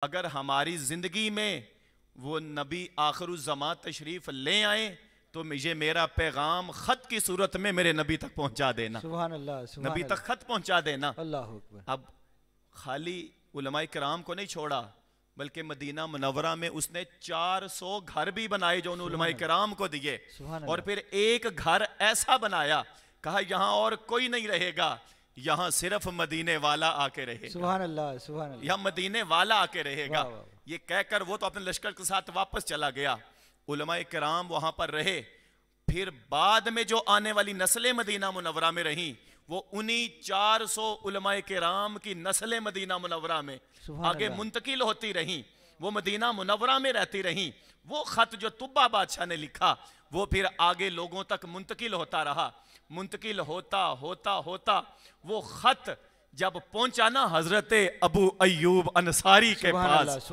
अगर हमारी ज़िंदगी में वो नबी आखिरुज़्ज़मा तशरीफ़ ले आए तो मुझे मेरा पैगाम ख़त की सूरत में मेरे नबी तक पहुंचा देना। सुभान अल्लाह, सुभान नबी तक ख़त पहुंचा देना। अल्लाह अकबर। अब खाली उलमाए किराम को नहीं छोड़ा, बल्कि मदीना मुनव्वरा में उसने 400 घर भी बनाए जो उन उलमाए किराम को दिए, और फिर एक घर ऐसा बनाया, कहा यहाँ और कोई नहीं रहेगा, यहाँ सिर्फ मदीने वाला आके रहेगा। सुभान अल्लाह, सुभान अल्लाह। यहाँ मदीने वाला आके रहेगा। ये कहकर वो तो अपने लश्कर के साथ वापस चला गया। उलमाए किराम वहां पर रहे। फिर बाद में जो आने वाली नस्लें मदीना मुनव्वरा में रहीं, वो उन्हीं 400 उलमाए किराम की नस्लें मदीना मुनव्वरा में आगे मुंतकिल होती रहीं। वो मदीना मुनव्वरा में रहती रहीं। वो खत जो तुब्बा बादशाह ने लिखा वो फिर आगे लोगों तक मुंतकिल होता रहा। मुंतकिल होता होता होता वो खत जब पहुंचा ना हजरत अबू अय्यूब अंसारी के पास,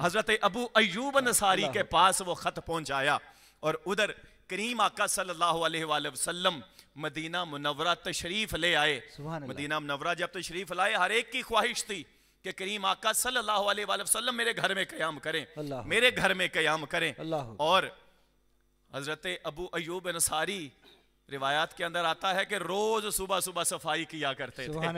हजरत अबू अय्यूब अंसारी के पास वो खत पहुंचाया, और उधर करीम आका सल्लल्लाहु अलैहि वसल्लम मदीना मुनव्वरा तशरीफ ले आए। मदीना मुनव्वरा जब तशरीफ लाए, हर एक की ख्वाहिश थी कि करीम आका सल्लल्लाहु अलैहि वसल्लम मेरे घर में क़याम करें, मेरे घर में क़याम करें। और हजरत अबू अय्यूब अंसारी, रिवायात के अंदर आता है कि रोज सुबह सुबह सफाई किया करते थे,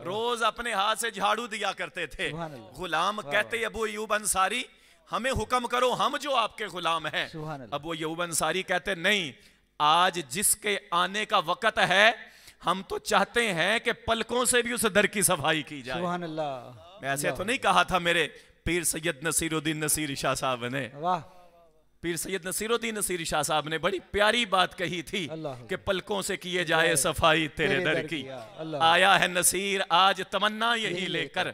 रोज अपने हाथ से झाड़ू दिया करते थे। गुलाम कहते अबू अय्यूब अंसारी हमें हुक्म करो, हम जो आपके गुलाम हैं। अबू अय्यूब अंसारी कहते नहीं, आज जिसके आने का वक्त है हम तो चाहते हैं कि पलकों से भी उस दर की सफाई की जाए। सुभान अल्लाह। मैं ऐसे तो नहीं कहा था मेरे पीर सैयद नसीरुद्दीन नसीरी शाह साहब ने। वाह। पीर सैयद नसीरुद्दीन नसीरी शाह साहब ने बड़ी प्यारी बात कही थी कि पलकों से किए जाए सफाई तेरे दर की। आया है नसीर आज तमन्ना यही लेकर,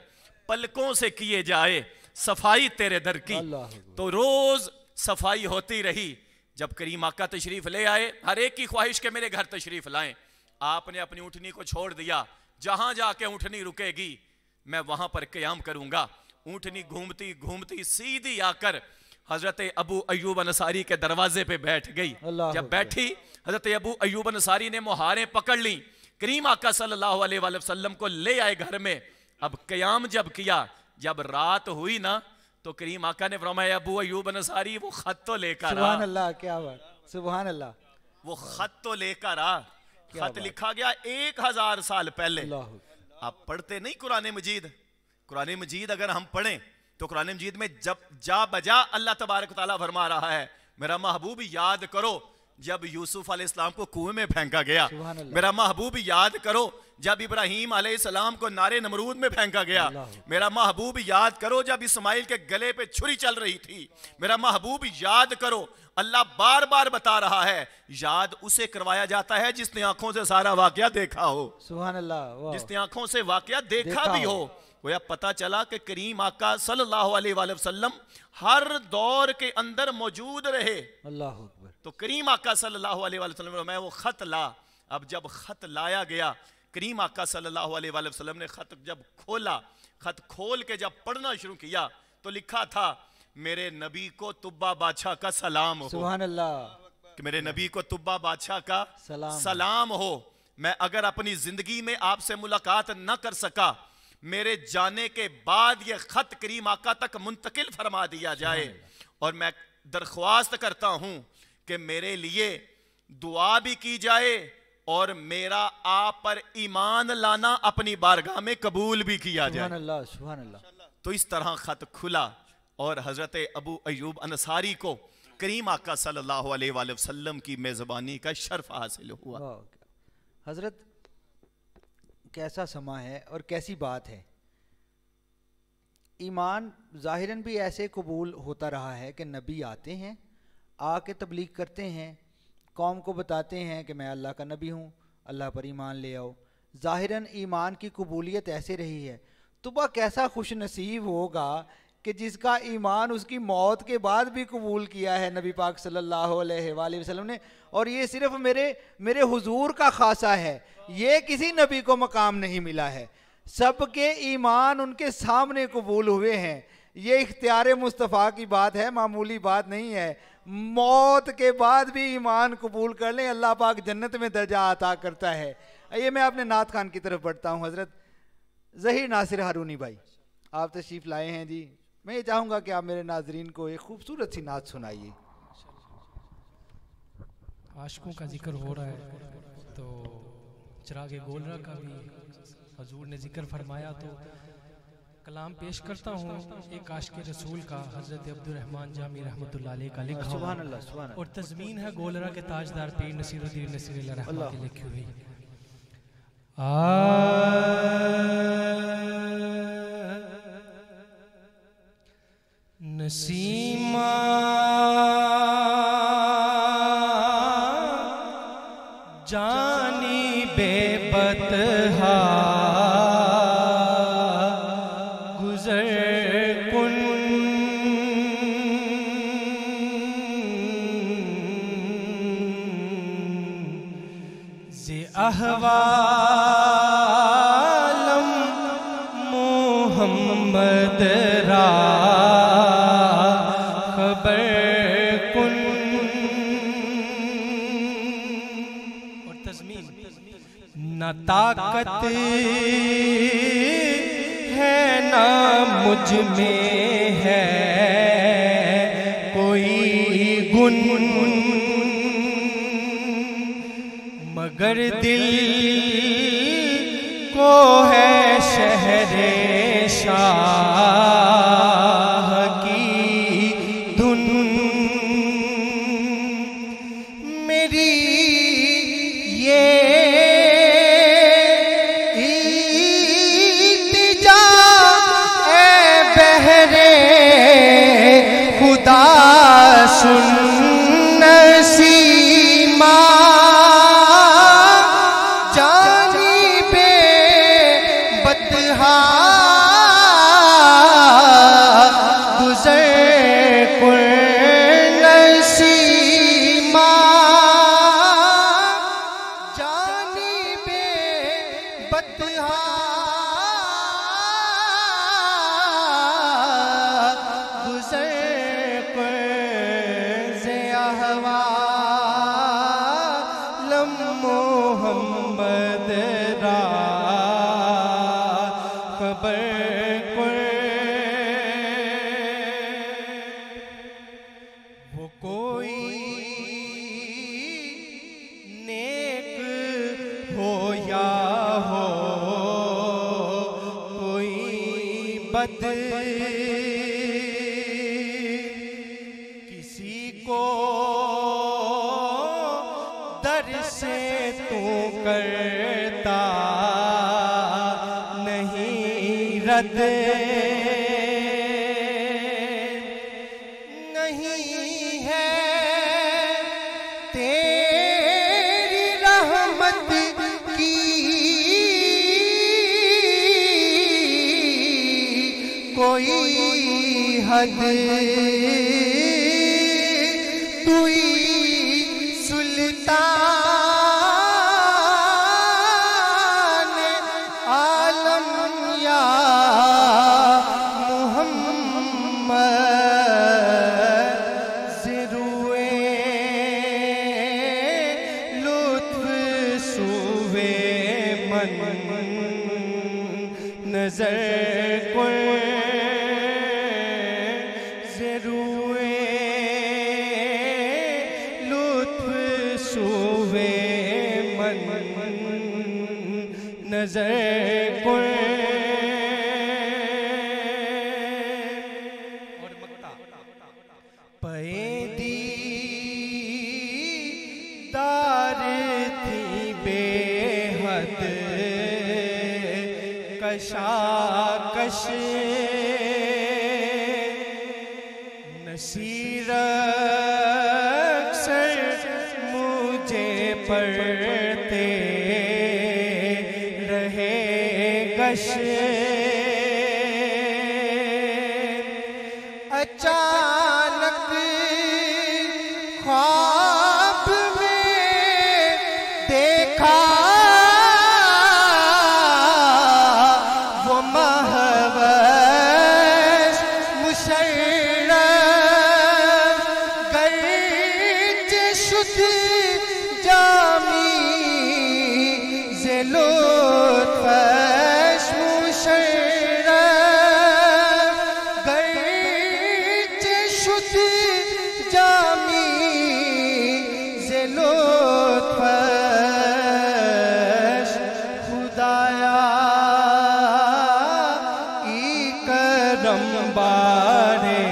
पलकों से किए जाए सफाई तेरे दर की। तो रोज सफाई होती रही। जब करीम आका तशरीफ ले आए, हर एक की ख्वाहिश के मेरे घर तशरीफ लाएं। आपने अपनी ऊँटनी को छोड़ दिया, जहां जाके ऊँटनी रुकेगी मैं वहां पर क़याम करूंगा। ऊँटनी घूमती घूमती सीधी आकर हजरत अबू अय्यूब अंसारी के दरवाजे पे बैठ गई। जब बैठी, हजरत अबू अय्यूब अंसारी ने मुहारें पकड़ ली, करीम आका सल्लल्लाहु अलैहि वसल्लम को ले आए घर में। अब क़याम जब किया, जब रात हुई ना, तो करीम आका ने फरमाया अबू अय्यूब अंसारी वो खत तो लेकर आ। सुभान अल्लाह, क्या बात, सुभान अल्लाह। वो खत तो लेकर आ। खत लिखा गया 1000 साल पहले। आप पढ़ते नहीं कुरान मजीद? कुरान मजीद अगर हम पढ़ें तो कुरान मजीद में जब जा बजा अल्लाह तबारक तआला फरमा रहा है, मेरा महबूब याद करो जब यूसुफ अलैहिस्सलाम को कुएं में फेंका गया। मेरा महबूब याद करो जब इब्राहीम अलैहिस्सलाम को नारे नमरूद में फेंका गया। मेरा महबूब याद करो जब इस्माइल के गले पे छुरी चल रही थी। मेरा महबूब याद करो। अल्लाह बार बार बता रहा है, याद उसे करवाया जाता है जिसने आंखों से सारा वाकया देखा हो। सुभान अल्लाह। जिसने आंखों से वाकया देखा भी हो। वो पता चला कि करीम आका सल्लल्लाहु अलैहि वसल्लम हर दौर के अंदर मौजूद रहे। अल्लाह अकबर। तो करीम आका सल्लल्लाहु अलैहि वसल्लम मैं वो खत ला। अब जब खत लाया गया, करीम आका सल्लल्लाहु अलैहि वसल्लम ने खत जब खोला, खत खोल के जब पढ़ना शुरू किया तो लिखा था मेरे नबी को तुब्बा बादशाह का सलाम हो। सुभान अल्लाह। कि मेरे नबी को तुब्बा बादशाह का सलाम हो। मैं अगर अपनी जिंदगी में आपसे मुलाकात न कर सका, मेरे जाने के बाद ये खत करीम आका तक मुंतकिल फरमा दिया जाए। और मैं दरख्वास्त करता हूं कि मेरे लिए दुआ भी की जाए और मेरा आप पर ईमान लाना अपनी बारगाह में कबूल भी किया जाए। सुभान अल्लाह, सुभान अल्लाह। तो इस तरह खत खुला और हजरत अबू अय्यूब अंसारी को करीम आका सल्लल्लाहु अलैहि वसल्लम की मेज़बानी का शर्फ हासिल हुआ। हजरत कैसा समा है और कैसी बात है। ईमान ज़ाहिरन भी ऐसे कबूल होता रहा है कि नबी आते हैं, आके तबलीग करते हैं, कौम को बताते हैं कि मैं अल्लाह का नबी हूँ, अल्लाह पर ईमान ले आओ। ज़ाहिरन ईमान की कबूलियत ऐसे रही है। तो वह कैसा खुश नसीब होगा कि जिसका ईमान उसकी मौत के बाद भी कबूल किया है नबी पाक सल्लल्लाहु अलैहि वसल्लम ने। और ये सिर्फ मेरे हुजूर का खासा है, ये किसी नबी को मकाम नहीं मिला है। सबके ईमान उनके सामने कबूल हुए हैं। ये इख्तियार मुस्तफ़ा की बात है, मामूली बात नहीं है। मौत के बाद भी ईमान कबूल कर लें, अल्लाह पाक जन्नत में दर्जा अता करता है। ये मैं अपने नात खान की तरफ बढ़ता हूँ। हज़रत ज़हीर नासिर हारूनी भाई, आप तशरीफ़ लाए हैं जी, मैं ये चाहूँगा कि आप मेरे नाजरीन को एक खूबसूरत सी नात सुनाइए। आशिकों का जिक्र हो रहा है तो चिराग गोलरा का भी हजूर ने जिक्र फरमाया, तो कलाम पेश करता हूँ एक आशिक रसूल का, हज़रत अब्दुर्रहमान जामी रहमतुल्लाह अलैह का लिखा हुआ, और तज़मीन है गोलरा के ताजदार पीर नसीरुद्दीन नसीरी रहमत की लिखी हुई। नसीमा जानी बेबतहा गुजर कुन ज़े अहवालम मोहम्मद रा न ताकत है ना मुझ में है कोई गुन, मगर दिल को है शहरे शाह की धुन। मेरी ये सुन नसीमा जानी बेबतहा गुजर कुल नसीमा जानी बेबतहा मोहम्मद रा खबर वो कोई नेक हो या हो कोई बद, किसी को दर से तू करता नहीं रद, नहीं है तेरी रहमत की कोई हद, तू ही सुल्तान आलम या मुहम्मद ज़िरुए लुत्फ़ सुवे मन नजर कुल ज़िरुए लुत्फ़ सुवे मन नजर कुल। और मक्ता पैदी दार थी बेहद कशाकश, नसीर अक्सर मुझे पढ़ते रहे गश, अचानक ख्वाब में देखा वो महवस मुशर्रफ गर्ज शुद्ध जामी ज़े लुत्फ़ मुशर्रफ गर्ज बारे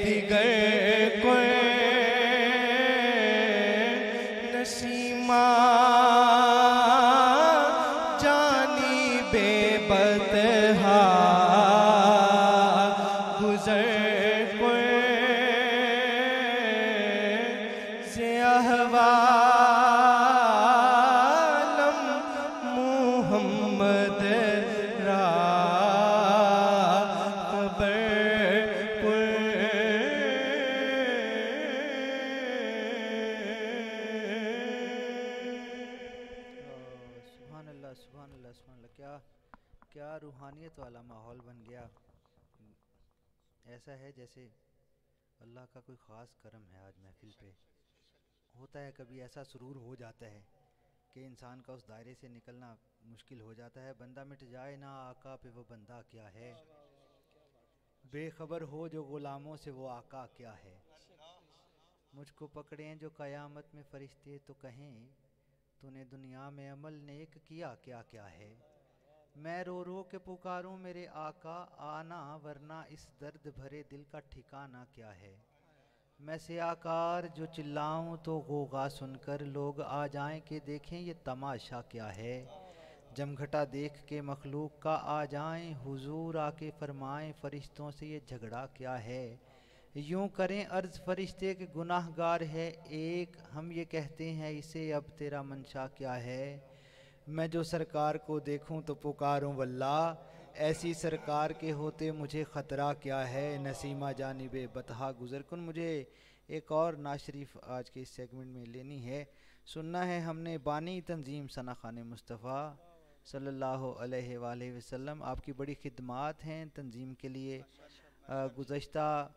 दिगर कोई नसीमा जानी बेबतहा गुजर कोई से अहवालम मुहम्मद रा क्या रूहानियत वाला माहौल बन गया। ऐसा है जैसे अल्लाह का कोई ख़ास करम है आज महफिल पे। होता है कभी ऐसा सुरूर हो जाता है कि इंसान का उस दायरे से निकलना मुश्किल हो जाता है। बंदा मिट जाए ना आका पे वो बंदा क्या है, बेखबर हो जो ग़ुलामों से वो आका क्या है। मुझको पकड़ें जो क़यामत में फ़रिश्ते तो कहें तूने दुनिया में अमल नेक किया क्या क्या है। मैं रो रो के पुकारूं मेरे आका आना, वरना इस दर्द भरे दिल का ठिकाना क्या है। मैं से आकार जो चिल्लाऊं तो गोगा सुनकर लोग आ जाएं कि देखें ये तमाशा क्या है। जमघटा देख के मखलूक का आ जाएं हुजूर आके फरमाएं फरिश्तों से ये झगड़ा क्या है। यूं करें अर्ज़ फरिश्ते के गुनाहगार है एक, हम ये कहते हैं इसे अब तेरा मंशा क्या है। मैं जो सरकार को देखूं तो पुकारूं वल्लाह, ऐसी सरकार के होते मुझे ख़तरा क्या है। नसीमा जानिबे बतहा गुज़र कुन। मुझे एक और नात शरीफ आज के इस सेगमेंट में लेनी है, सुनना है हमने बानी तंजीम सना खान मुस्तफ़ा सल्लल्लाहु अलैहि वसल्लम। आपकी बड़ी खिदमात हैं तंजीम के लिए। गुज़श्ता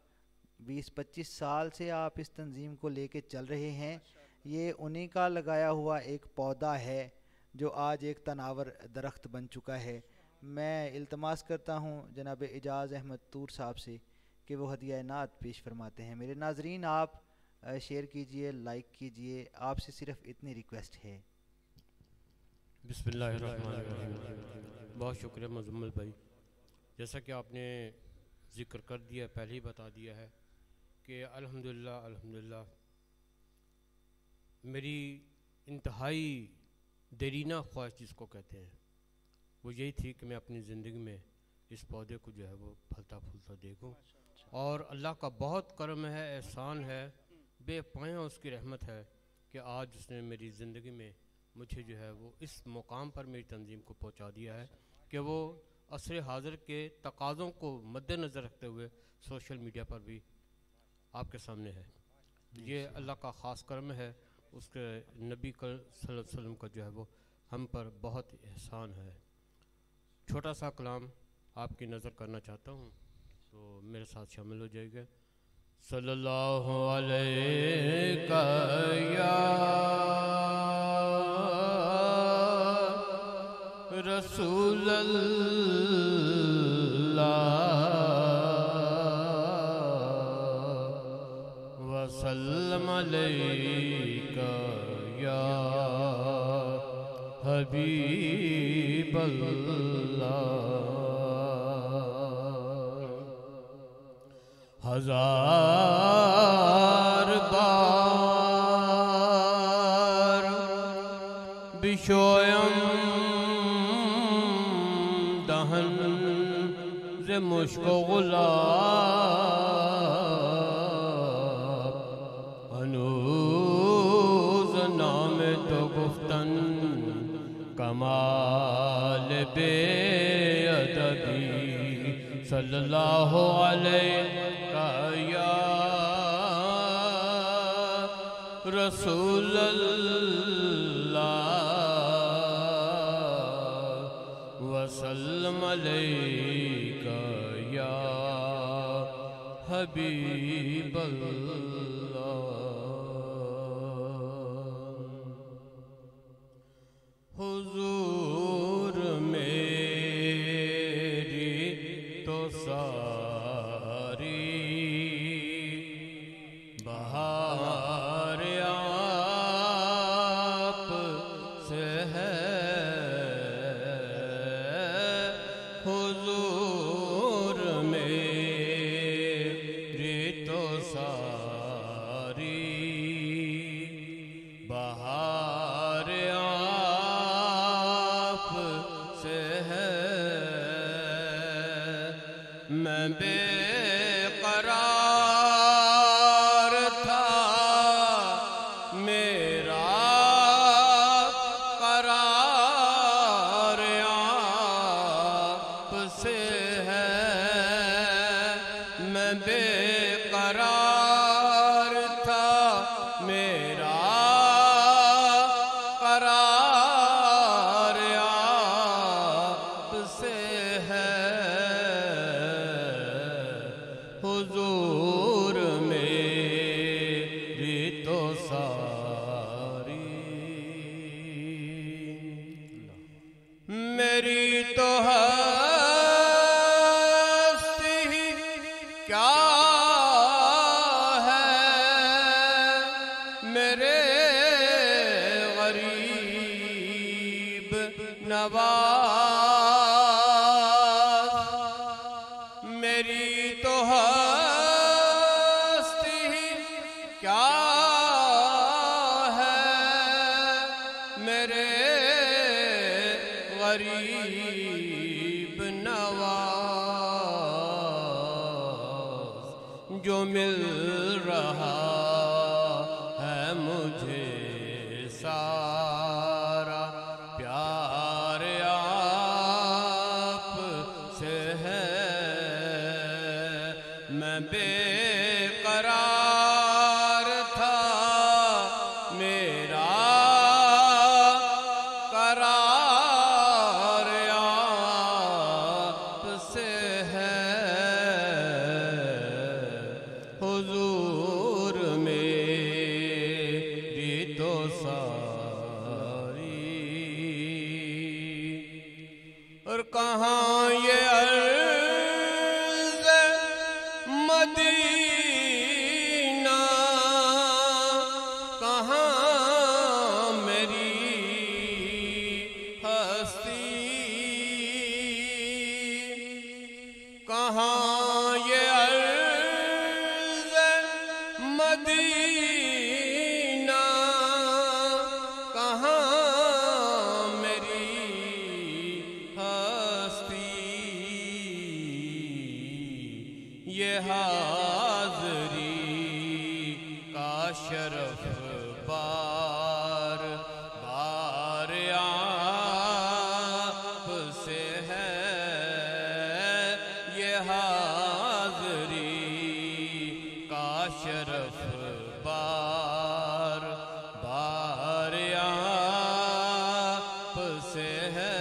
20-25 साल से आप इस तंजीम को लेके चल रहे हैं। ये उन्हीं का लगाया हुआ एक पौधा है जो आज एक तनावर दरख्त बन चुका है। मैं इल्तमास करता हूँ जनाब एजाज़ अहमद तूर साहब से कि वो हदिया नात पेश फरमाते हैं। मेरे नाजरीन आप शेयर कीजिए, लाइक कीजिए, आपसे सिर्फ इतनी रिक्वेस्ट है। बिस्मिल्लाहिर्रहमानिर्रहीम। बहुत शुक्रिया मुज़म्मिल भाई। जैसा कि आपने ज़िक्र कर दिया, पहले ही बता दिया है कि अल्हम्दुलिल्लाह अल्हम्दुलिल्लाह मेरी इंतहाई देरीना ख्वाहिश जिसको कहते हैं वो यही थी कि मैं अपनी ज़िंदगी में इस पौधे को जो है वो फलता फूलता देखूं। और अल्लाह का बहुत करम है, एहसान है, बेपाया उसकी रहमत है कि आज उसने मेरी ज़िंदगी में मुझे जो है वो इस मुकाम पर मेरी तंजीम को पहुंचा दिया है कि वो असर हाज़िर के तकाज़ों को मद्देनज़र रखते हुए सोशल मीडिया पर भी आपके सामने है। ये अल्लाह का ख़ास करम है, उसके नबी सल्लल्लाहु अलैहि वसल्लम का जो है वो हम पर बहुत एहसान है। छोटा सा कलाम आपकी नज़र करना चाहता हूँ, तो मेरे साथ शामिल हो जाएगा। सल्लल्लाहु अलैहि या रसूल अल्लाह वसल्लम अलैका या हबीब अल्लाह। हजार बार बिशोयम दहन से मुश्को गुलाब अनूज नाम तो गुफ्तन कमाल बेअदबी। सल्लल्लाहु अलैहि या रसूल अल्लाह वसल्लम अलैका या हबीब अल्लाह। हुजूर मेरी तो सारी बहार आप से है। हुजूर मैं बेकरार था, मेरा करार आपसे है। मैं बेकरार था, मेरा करार आपसे है। हुजूर मेरी तो सारी, मेरी तो हस्ती क्या है, मेरे गरीब नवाज। मेरी तो हस्ती क्या है, मेरे गरीब नवाज। जो मिल रहा है मुझे सारा प्यार आपसे है। मैं बेकरार था, मेरा करार आपसे है। हुजूर मेरी तो सारी, और कहाँ ये अर्ज़ मदीना, कहाँ मेरी हस्ती, कहाँ ये अर्ज़ मदीना, कहाँ मेरी हस्ती। ये हाज़री का शरफ बार बार आपसे है। ये हाज़री का शरफ बार बार आपसे है।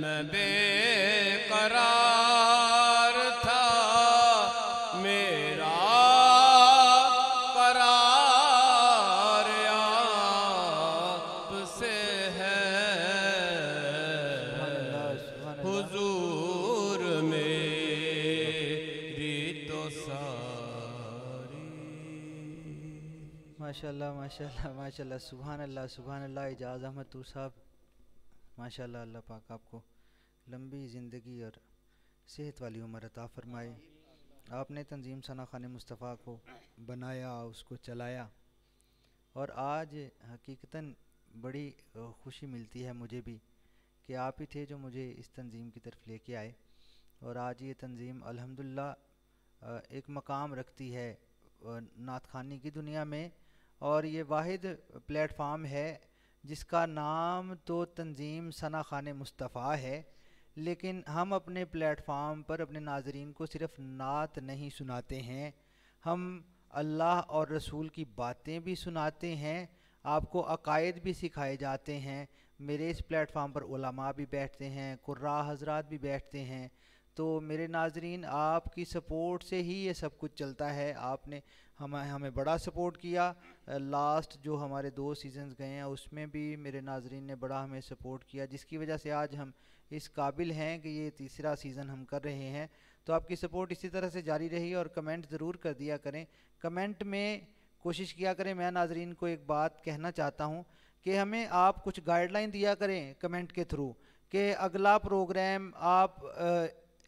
मैं बेकरार था, मेरा करार आपसे है। हुजूर मेरी तो सारी। माशाल्लाह माशाल्लाह माशाल्लाह, सुभान अल्लाह सुभान अल्लाह। इजाज़ अहमद तूर साहब, माशाल्लाह, अल्लाह पाक आपको लंबी ज़िंदगी और सेहत वाली उम्र अता फ़रमाए। आपने तंजीम सना खाने मुस्तफ़ा को बनाया, उसको चलाया, और आज हकीकतन बड़ी खुशी मिलती है मुझे भी कि आप ही थे जो मुझे इस तंजीम की तरफ लेके आए। और आज ये तंजीम अल्हम्दुलिल्लाह एक मकाम रखती है नात ख़ानी की दुनिया में, और ये वाहिद प्लेटफार्म है जिसका नाम तो तंजीम सना खाने मुस्तफ़ा है, लेकिन हम अपने प्लेटफार्म पर अपने नाज़रीन को सिर्फ नात नहीं सुनाते हैं, हम अल्लाह और रसूल की बातें भी सुनाते हैं, आपको अकायद भी सिखाए जाते हैं। मेरे इस प्लेटफार्म पर उलमा भी बैठते हैं, कुर्रा हजरात भी बैठते हैं। तो मेरे नाज़रीन, आपकी सपोर्ट से ही ये सब कुछ चलता है। आपने हमें बड़ा सपोर्ट किया। लास्ट जो हमारे 2 सीज़न्स गए हैं उसमें भी मेरे नाज़रीन ने बड़ा हमें सपोर्ट किया, जिसकी वजह से आज हम इस काबिल हैं कि ये तीसरा सीज़न हम कर रहे हैं। तो आपकी सपोर्ट इसी तरह से जारी रही, और कमेंट ज़रूर कर दिया करें। कमेंट में कोशिश किया करें। मैं नाज़रीन को एक बात कहना चाहता हूँ कि हमें आप कुछ गाइडलाइन दिया करें कमेंट के थ्रू कि अगला प्रोग्राम आप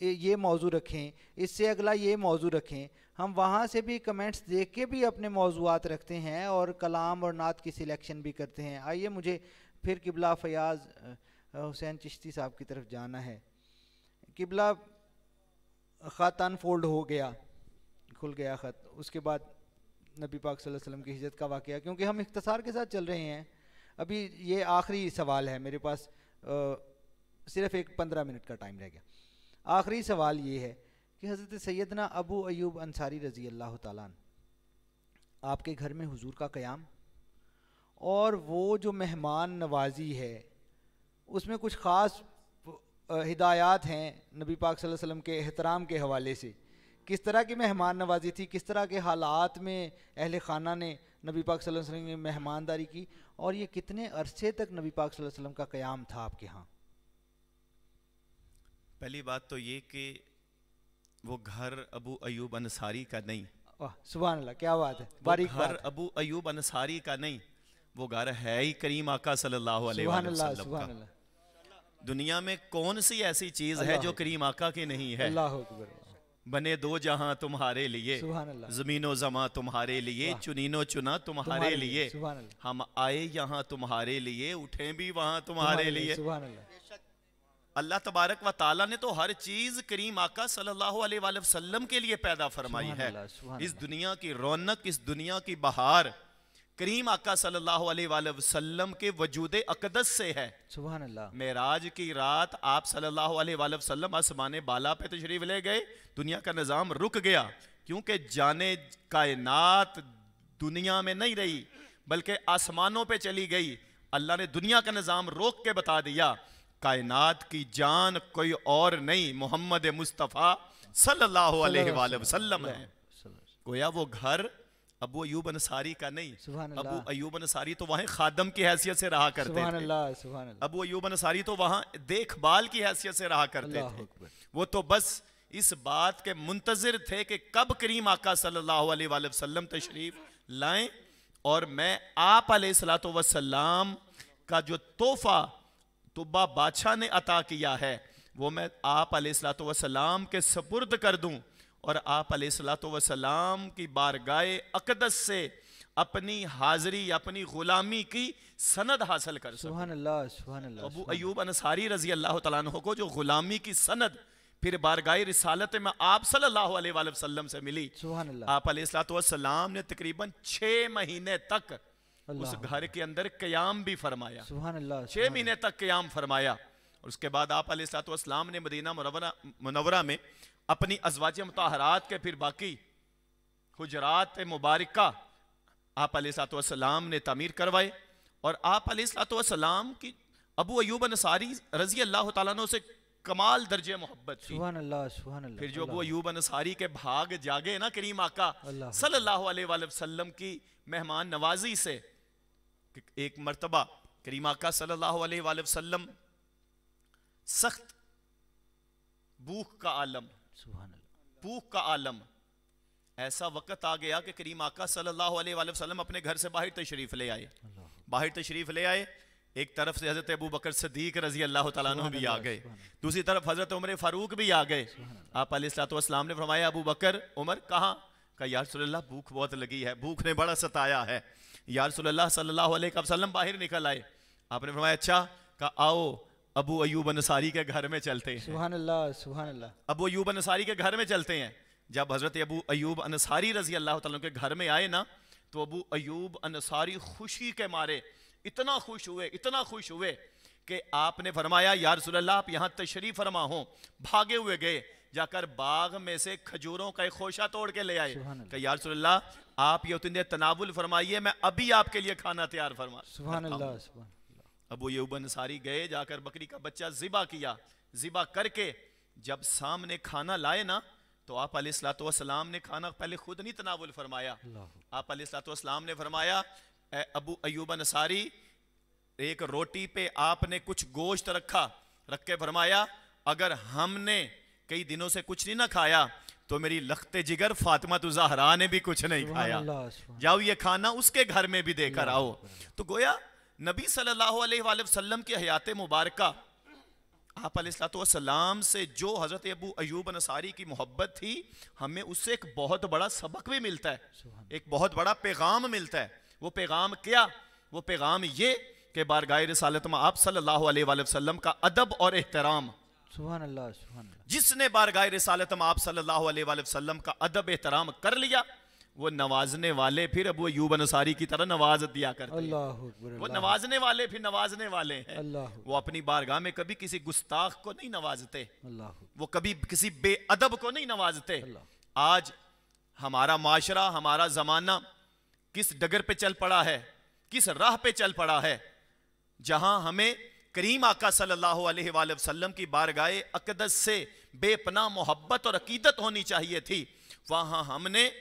ये मौजू रखें, इससे अगला ये मौजू रखें। हम वहाँ से भी कमेंट्स देख के भी अपने मौजूआत रखते हैं और कलाम और नात की सिलेक्शन भी करते हैं। आइए, मुझे फिर किबला फयाज़ हुसैन चिश्ती साहब की तरफ जाना है। किबला, ख़त अनफोल्ड हो गया, खुल गया ख़त, उसके बाद नबी पाक सल्लल्लाहु अलैहि वसल्लम की हिजरत का वाक़या, क्योंकि हम इख्तिसार के साथ चल रहे हैं, अभी ये आखिरी सवाल है मेरे पास, सिर्फ एक 15 मिनट का टाइम रह गया। आखिरी सवाल ये है कि हज़रत सैयदना अबू अयूब अंसारी रज़ी अल्लाह ताला अन्हु, आपके घर में हुजूर का क़याम और वो जो मेहमान नवाजी है उसमें कुछ ख़ास हिदायत हैं नबी पाक सल्लल्लाहु अलैहि वसल्लम के एहतराम के हवाले से, किस तरह की मेहमान नवाजी थी, किस तरह के हालात में अहले खाना ने नबी पाक सल्लल्लाहु अलैहि वसल्लम की मेहमानदारी की, और ये कितने अरसे तक नबी पाक सल्लल्लाहु अलैहि वसल्लम का क़याम था आपके यहाँ? पहली बात तो ये कि वो घर अबू अयूब अंसारी का नहीं, वाह सुभान अल्लाह, क्या बात है, वो बारीक घर बात है। अबू अयूब अंसारी का नहीं, वो घर है ही करीम आका सल्लल्लाहु अलैहि सुभान अल्लाह, वसल्लम सुभान का। अल्लाह, दुनिया में कौन सी ऐसी चीज है अल्लाह जो करीम आका की नहीं है? अल्लाह अकबर, बने दो जहां तुम्हारे लिए, सुभान अल्लाह, जमीनो जमा तुम्हारे लिए, वाह। चुनीनो चुना तुम्हारे लिए, सुभान अल्लाह, हम आए यहाँ तुम्हारे लिए, उठे भी वहां तुम्हारे लिए। सुभान अल्लाह, अल्लाह तबारक व ताला ने तो हर चीज करीम आका सल्लल्लाहु अलैहि वसल्लम के लिए पैदा फरमाई सुभान है। अल्लाह, सुभान इस अल्लाह। दुनिया की रौनक, इस दुनिया की बहार करीम आका सल्लल्लाहु अलैहि वसल्लम के वजूद अकदस से है। सुभान अल्लाह, मेराज की रात आप सल्लल्लाहु अलैहि वसल्लम आसमान बाला पे तशरीफ ले गए, दुनिया का निज़ाम रुक गया, क्योंकि जाने कायनात दुनिया में नहीं रही बल्कि आसमानों पे चली गई। अल्लाह ने दुनिया का निज़ाम रोक के बता दिया, कायनात की जान कोई और नहीं, मोहम्मद मुस्तफ़ा सल्लल्लाहु अलैहि वसल्लम है। गोया वो घर अबू अयूब अंसारी का नहीं। सुभान अबू अल्लाह, अयूब अंसारी तो वहाँ खादम की हैसियत से रहा करते सुभान थे। अल्लाह, सुभान अल्लाह, अबू अयूब अंसारी तो वहाँ देखभाल की हैसियत से रहा करते अल्लाह थे। अकबर, वो तो बस इस बात के मुंतजिर थे कि कब करीम आका सल्लल्लाहु अलैहि वसल्लम तशरीफ लाएं और मैं आप अलैहिस्सलातु वस्सलाम का जो तोहफा तुब्बा बादशाह ने अता किया है वो मैं आप अलैहिस्सलातु वस्सलाम के सुपुर्द कर दूं और आप अलैहिस्सलातु वस्सलाम की बारगाए अकदस से अपनी हाजिरी, अपनी गुलामी की सनद हासिल कर सकूं। सुभान अल्लाह, सुभान अल्लाह, अबू अयूब अंसारी रजी अल्लाह तआला अन्हु को जो गुलामी की सनद फिर बारगाह रिसालत में आप सल्लल्लाहु अलैहि वसल्लम से मिली, सुभान अल्लाह, आप अलैहिस्सलातु वस्सलाम ने तकरीबन 6 महीने तक उस अल्लाह, घर के अंदर क़याम भी फरमाया। सुभान अल्लाह, 6 महीने तक क़याम फरमाया और उसके बाद आप अलैहिस्सलातु वस्सलाम ने मदीना मुनव्वरा में अपनी अज़वाज मुताहरात के फिर बाकी हुजरात मुबारका आप अलैहिस्सलातु वस्सलाम ने तामीर करवाए और आप अलैहिस्सलातु वस्सलाम की अबू अयूब अंसारी रजी अल्लाह तआला अन्हु से कमाल दर्जे मोहब्बत थी। सुभान अल्लाह, सुभान अल्लाह, फिर जो अबू अल्लाह, अयूब अंसारी के भाग जागे ना करीम आका अल्लाह, सल्लल्लाहु अलैहि वसल्लम की मेहमान नवाजी से, एक मर्तबा करीम आका सल्लल्लाहु अलैहि वसल्लम सख्त भूख का आलम, सुभान अल्लाह, भूख का आलम, ऐसा वक्त आ गया कि करीम आका सल्लल्लाहु अलैहि वसल्लम अपने घर से बाहर तशरीफ ले आए। बाहर तशरीफ ले आए, एक तरफ से हजरत अबू बकर सिद्दीक रजी अल्लाह तआला अन्हु भी आ गए, दूसरी तरफ हजरत उमर फारूक भी आ गए। आप अलैहिस्सलातु वस्सलाम ने फरमाया अबू बकर उमर कहाँ? कहा या रसूलल्लाह भूख बहुत लगी है, भूख ने बड़ा सताया है। या रसूलल्लाह सल्लल्लाहु अलैहि वसल्लम बाहर निकल आए, आपने फरमाया अच्छा, कहा आओ अबू अयूब अंसारी के घर में चलते हैं। सुभान अल्लाह, सुभान अल्लाह, अबू अयूब अंसारी के घर में चलते हैं। जब हजरत अबू अयूब अंसारी रजी अल्लाह तआला के घर में आए ना तो अबू अयूब अंसारी खुशी के मारे इतना खुश हुए, इतना खुश हुए कि आपने फरमाया या रसूलल्लाह आप यहाँ तशरीफ फरमा हो। भागे हुए गए, जाकर बाग में से खजूरों का एक खोशा तोड़ के ले आए। कि या रसूलल्लाह आप ये उतने तनावुल फरमाइए, मैं अभी आपके लिए खाना तैयार फरमा। सुभान अल्लाह, सुभान अबू अयूब अंसारी गए, जाकर बकरी का बच्चा ज़िबा किया, ज़िबा करके जब सामने खाना लाए ना तो आप अलैहिस्सलातु वस्सलाम ने खाना पहले खुद नहीं तनावुल फरमाया। आप अलैहिस्सलातु वस्सलाम ने फरमाया अबू अयूब अंसारी एक रोटी पे आपने कुछ गोश्त रखा, रख के फरमाया अगर हमने कई दिनों से कुछ नहीं ना खाया तो मेरी लख्ते जिगर फातिमा तो ज़हरा ने भी कुछ नहीं खाया, जाओ ये खाना उसके घर में भी देकर आओ। तो गोया नबी सल्लल्लाहु अलैहि वसल्लम की हयात मुबारका आप अलैहिस्सलातु वस्सलाम से जो हज़रत अबू अयूब अंसारी की मोहब्बत थी, हमें उससे एक बहुत बड़ा सबक भी मिलता है, एक बहुत बड़ा पैगाम मिलता है। वो पैगाम क्या? वो पैगाम ये कि बारगाह रिसालत में आप सल्लल्लाहु अलैहि वसल्लम का अदब और एहतराम सुभान अल्लाह, सुभान अल्लाह। जिसने बारगाह रिसालत में आप सल्लल्लाहु अलैहि वसल्लम का अदब एहतराम कर लिया, वो नवाजने वाले फिर अबू अय्यूब अंसारी की तरह नवाज दिया करते हैं। अल्लाहु अकबर, वो अल्लाह, नवाजने वाले फिर नवाजने वाले हैं। अल्लाह, वो अपनी बारगाह में कभी किसी गुस्ताख को नहीं नवाजते, अल्लाह, वो कभी किसी बेअदब को नहीं नवाजते। अल्लाह। आज हमारा माशरा, हमारा जमाना किस डगर पे चल पड़ा है, किस राह पे चल पड़ा है, जहां हमें करीम आका सल्लल्लाहु अलैहि वसल्लम की बारगाह अक़दस से बेपनाह मोहब्बत और अकीदत होनी चाहिए थी, वहां हमने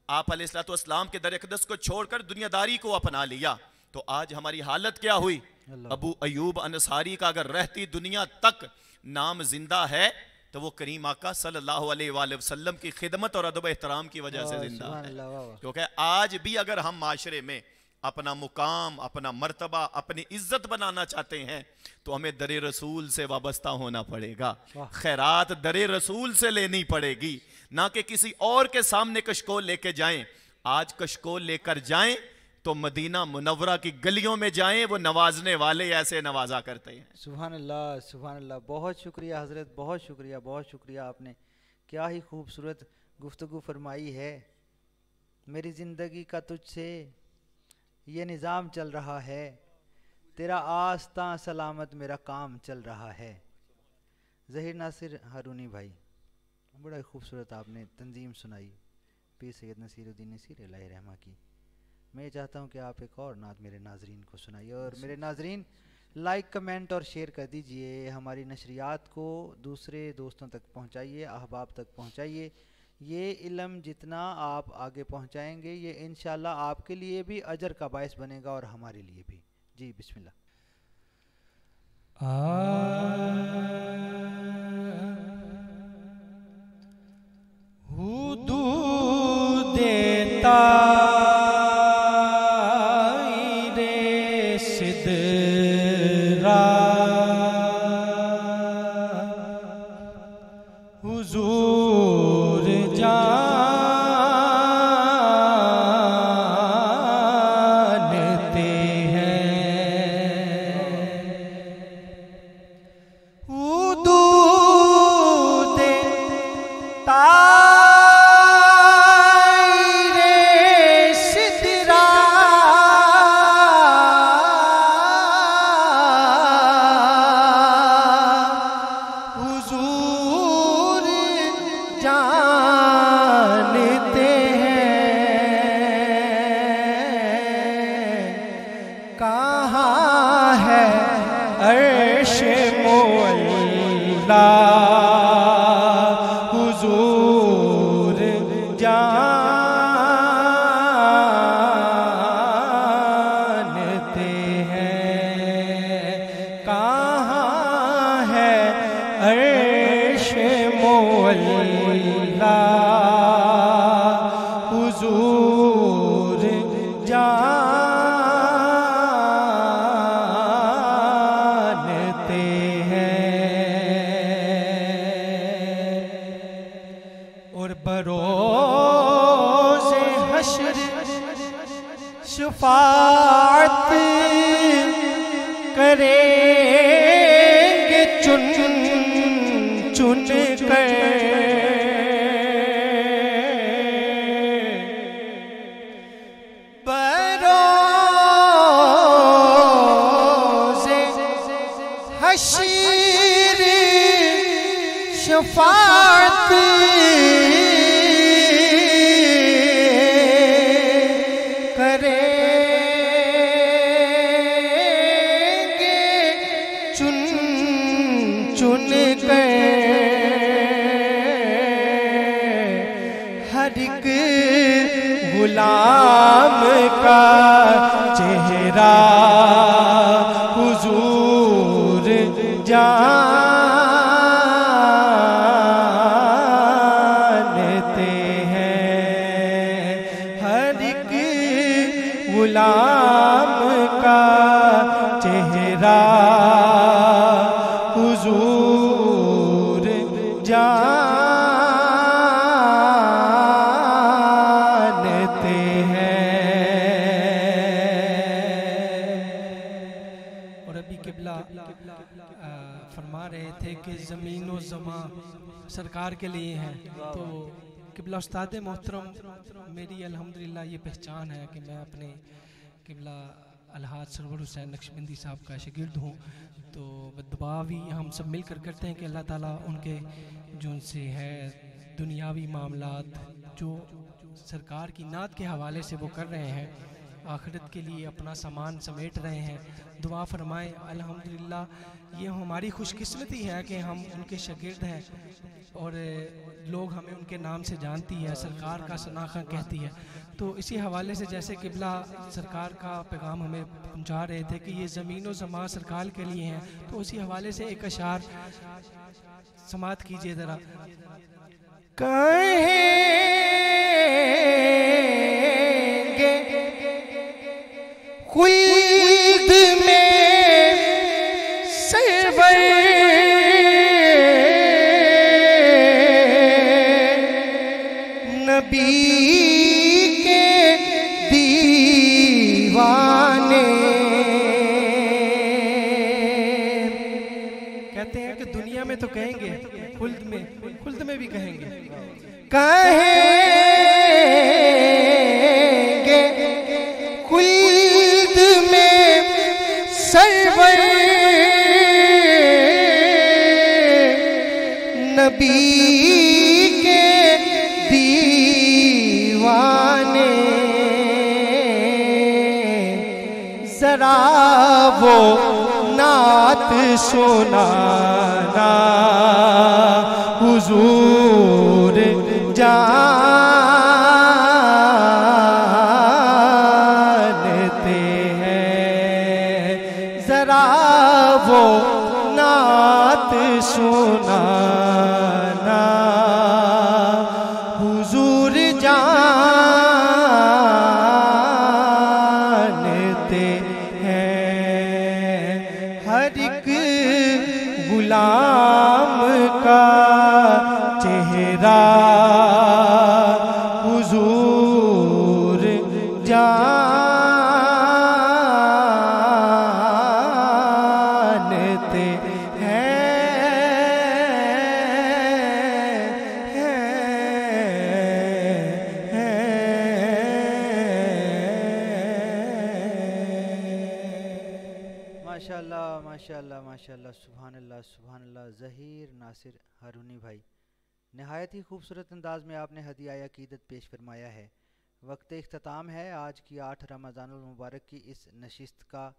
आप अलैहिस्सलाम के दर अक़दस को छोड़कर दुनियादारी को अपना लिया। तो आज हमारी हालत क्या हुई? अबू अय्यूब अंसारी का अगर रहती दुनिया तक नाम जिंदा है तो वो करीम आका सल्लल्लाहु अलैहि वसल्लम की खिदमत और अदब एहतराम की वजह से जिंदा है। क्योंकि आज भी अगर हम माशरे में अपना मुकाम, अपना मर्तबा, अपनी इज्जत बनाना चाहते हैं तो हमें दरे रसूल से वाबस्ता होना पड़ेगा। खैरात दरे रसूल से लेनी पड़ेगी, ना कि किसी और के सामने कशकोल लेके जाएं। आज कशकोल लेकर जाएं तो मदीना मुनव्वरा की गलियों में जाएं, वो नवाजने वाले ऐसे नवाजा करते हैं। सुभान अल्लाह, सुभान अल्लाह। बहुत शुक्रिया हज़रत, बहुत शुक्रिया, बहुत शुक्रिया। आपने क्या ही खूबसूरत गुफ्तगू फरमाई है। मेरी ज़िंदगी का तुझसे ये निज़ाम चल रहा है, तेरा आस्था सलामत मेरा काम चल रहा है। ज़हीर नासिर हारूनी भाई, बड़ा ही खूबसूरत आपने तंजीम सुनाई पीर सैयद नसीरुद्दीन नसीर अलैहि रहमा की। मैं चाहता हूँ कि आप एक और नात मेरे नाजरीन को सुनाइए। और मेरे नाजरीन, लाइक, कमेंट और शेयर कर दीजिए। हमारी नशरियात को दूसरे दोस्तों तक पहुँचाइए, अहबाब तक पहुँचाइए। ये इल्म जितना आप आगे पहुँचाएंगे, ये इंशाल्लाह आपके लिए भी अजर का बायस बनेगा और हमारे लिए भी। जी बिस्मिल्लाह। हुदू देता रे सिदरा, हुजूर जानते हैं। हुदू देता हुजूर जानते हैं। कहाँ है अर्श मौला, हुजूर जानते बरोज़े हश्र शफाअत करेंगे चुन चुन कर। बरोज़े हश्र शफाअत गुलाम का चेहरा हुजूर जानते हैं। हर एक गुलाम का चेहरा हुजूर फरमा रहे थे कि के लिए हैं। तो किबला उस्ताद मोहतरम, मेरी अल्हम्दुलिल्लाह ये पहचान है कि मैं अपने किबला अलहाज सरवर हुसैन नक्शबंदी साहब का शागिर्द हूँ। तो दुआ भी हम सब मिलकर करते हैं कि अल्लाह ताला उनके जो उनसे है दुनियावी मामलात जो सरकार की नात के हवाले से वो कर रहे हैं, आखिरत के लिए अपना सामान समेट रहे हैं, दुआ फरमाएं। अल्हम्दुलिल्लाह ये हमारी खुशकिस्मती है कि हम उनके शागिर्द हैं और लोग हमें उनके नाम से जानती है, सरकार का शनाख्त कहती है। तो इसी हवाले से जैसे किबला सरकार का पैगाम हमें पहुंचा रहे थे कि ये ज़मीन व ज़मा सरकार के लिए हैं, तो उसी हवाले से एक अशार समात कीजिए ज़रा। कहेंगे खुल्द में सरवर नबी के दीवाने। कहते हैं कि दुनिया में तो कहेंगे, खुल्द में भी कहेंगे। कहेंगे खुल्द में सरवर नबी के दीवाने। जरा वो नात सुनाना हुजूर जानते हैं। जरा वो नात सुनाना हुजूर जानते हैं। हर एक गुलाम का चेहरा हुजूर जानते माशाल्लाह माशाल्लाह माशाल्लाह, सुभान अल्लाह सुभान अल्लाह। ज़हीर नासिर हारूनी भाई, नहायत ही खूबसूरत अंदाज में आपने हदिया अकीदत पेश फरमाया है। वक्त इख्तिताम है आज की 8 रमज़ानुल मुबारक की इस नशिस्त का।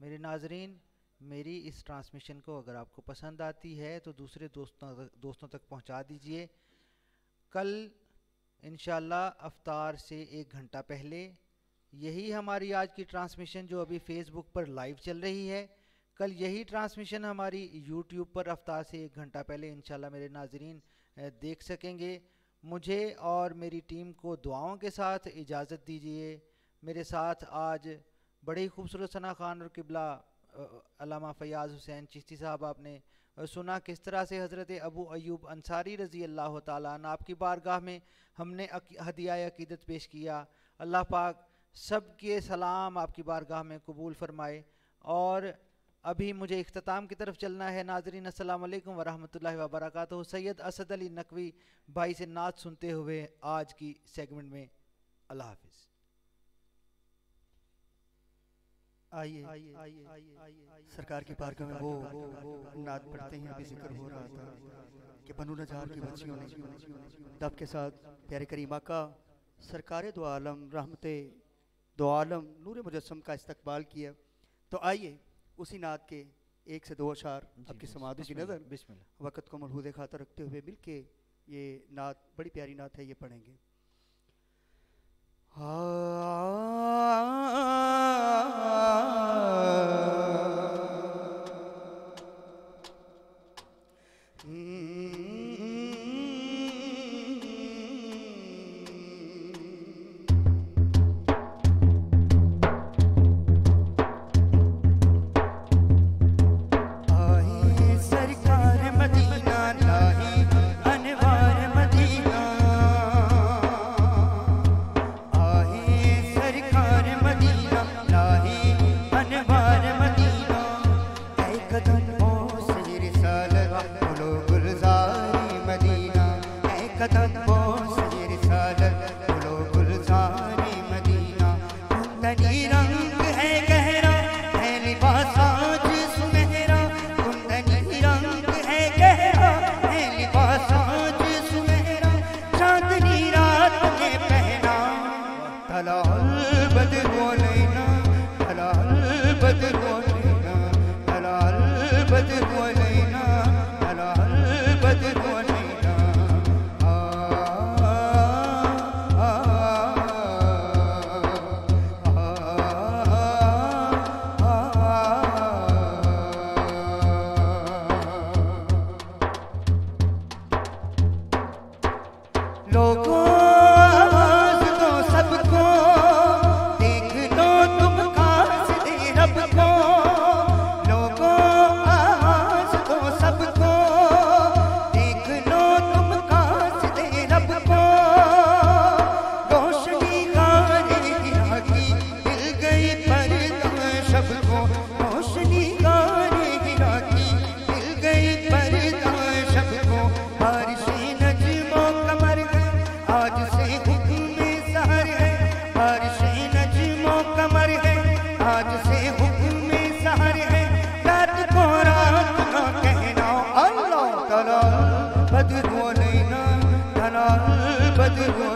मेरे नाजरीन, मेरी इस ट्रांसमिशन को अगर आपको पसंद आती है तो दूसरे दोस्तों तक पहुंचा दीजिए। कल इंशाल्लाह अफ्तार से 1 घंटा पहले यही हमारी आज की ट्रांसमिशन जो अभी फेसबुक पर लाइव चल रही है, कल यही ट्रांसमिशन हमारी यूट्यूब पर अफ्तार से 1 घंटा पहले इंशाल्लाह मेरे नाजरीन देख सकेंगे। मुझे और मेरी टीम को दुआओं के साथ इजाज़त दीजिए। मेरे साथ आज बड़ी खूबसूरत सना खान और किबला अल्लामा फ़याज़ हुसैन चिश्ती साहब, आपने सुना किस तरह से हज़रत अबू अयूब अंसारी रज़ी अल्लाह ताला अन्हु आपकी बारगाह में हमने हदिया अकीदत पेश किया। अल्लाह पाक सब के सलाम आपकी बारगाह में कबूल फरमाए। और अभी मुझे इख्तिताम की तरफ चलना है। नाज़रीन, अस्सलाम वालेकुम वरहमतुल्लाहि वबरकातुहू। सैयद असद अली नकवी भाई से नात सुनते हुए आज की सेगमेंट में अल्लाह हाफिज़। आइए सरकार की बारगाह में वो नात पढ़ते हैं। अभी जिक्र हो रहा था कि बनु नजार की बच्चियों ने दब के साथ प्यारे करीम आका सरकार दो आलम रहमते दो आलम नूर मुजस्सम का इस्तकबाल किया। तो आइए उसी नात के 1 से 2 अशार आपकी समाअत की नज़र बिस्मिल्लाह वक़्त को मलहूज़ खाता रखते हुए मिलके ये नात बड़ी प्यारी नात है, ये पढ़ेंगे। मदीना कदमों से रिसालत गुलो गुलज़ारे मदीना। कुंदनी रंग है गहरा है लिबास आज सुनहरा, कुंदनी रंग है गहरा है लिबास आज सुनहरा। चांदनी रात में पहना तलाल बदरो लेना, तलाल बदरो लेना, तलाल बदरो लेना, तलाल बदरो लेना। लोगों आवाज़ दो सबको, देख लो तुम कासिदे रब को। लोगों आवाज़ दो सबको, देख लो तुम कासिदे रब को। रोशनी गारे गिरा की मिल गई परदा शब को, रोशनी गारे गिरा की मिल गई परदा शब को। बारिशे नजमों कमर है आज से हुक्म सहर है, बारिशे नजमों कमर है आज से हुक्म सहर है। रात को रात ना कहना अल्लाह तलाल बदरो लेना, तलाल बदरो